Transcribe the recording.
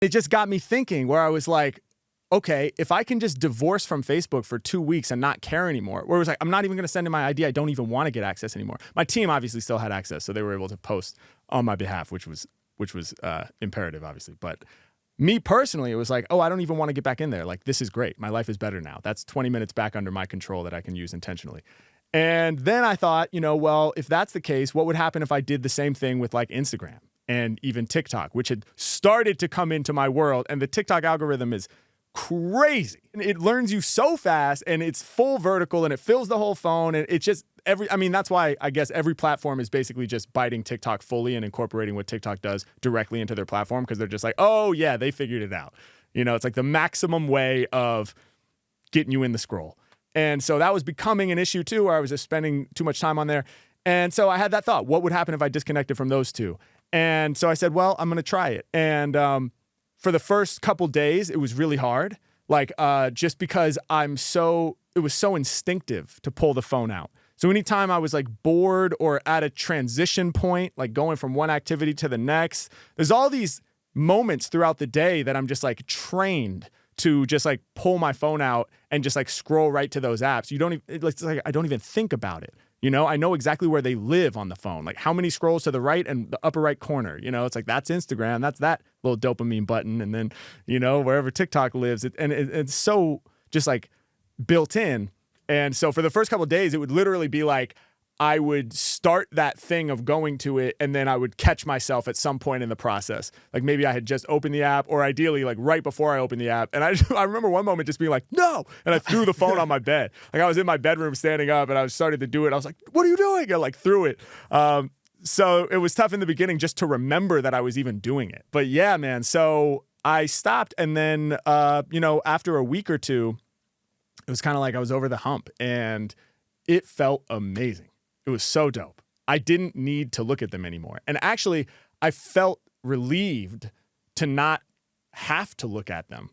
It just got me thinking where I was like, okay, if I can just divorce from Facebook for 2 weeks and not care anymore, where it was like, I'm not even going to send in my ID. I don't even want to get access anymore. My team obviously still had access, so they were able to post on my behalf, which was imperative, obviously. But me personally, it was like, oh, I don't even want to get back in there. Like, this is great. My life is better now. That's 20 minutes back under my control that I can use intentionally. And then I thought, well, if that's the case, what would happen if I did the same thing with like Instagram and even TikTok, which had started to come into my world? And the TikTok algorithm is crazy. It learns you so fast, and it's full vertical, and it fills the whole phone. And it's just that's why I guess every platform is basically just biting TikTok fully and incorporating what TikTok does directly into their platform, because they're just like, oh yeah, they figured it out. It's like the maximum way of getting you in the scroll. And so that was becoming an issue too, where I was just spending too much time on there. And so I had that thought, what would happen if I disconnected from those two? And so I said, well, I'm going to try it. And for the first couple days, it was really hard. Like, just because it was so instinctive to pull the phone out. So anytime I was like bored or at a transition point, like going from one activity to the next, there's all these moments throughout the day that I'm just like trained to just like pull my phone out and just like scroll right to those apps. It's like I don't even think about it. I know exactly where they live on the phone, like how many scrolls to the right and the upper right corner. It's like, that's Instagram, that's that little dopamine button. And then, wherever TikTok lives, it's so just like built in. And so for the first couple of days, it would literally be like, I would start that thing of going to it, and then I would catch myself at some point in the process. Like maybe I had just opened the app, or ideally like right before I opened the app. And I remember one moment just being like, no, and I threw the phone on my bed. Like I was in my bedroom standing up, and I started to do it. I was like, what are you doing? I like threw it. So it was tough in the beginning just to remember that I was even doing it. But yeah, man. So I stopped, and then, after a week or two, it was kind of like I was over the hump, and it felt amazing. It was so dope. I didn't need to look at them anymore. And actually, I felt relieved to not have to look at them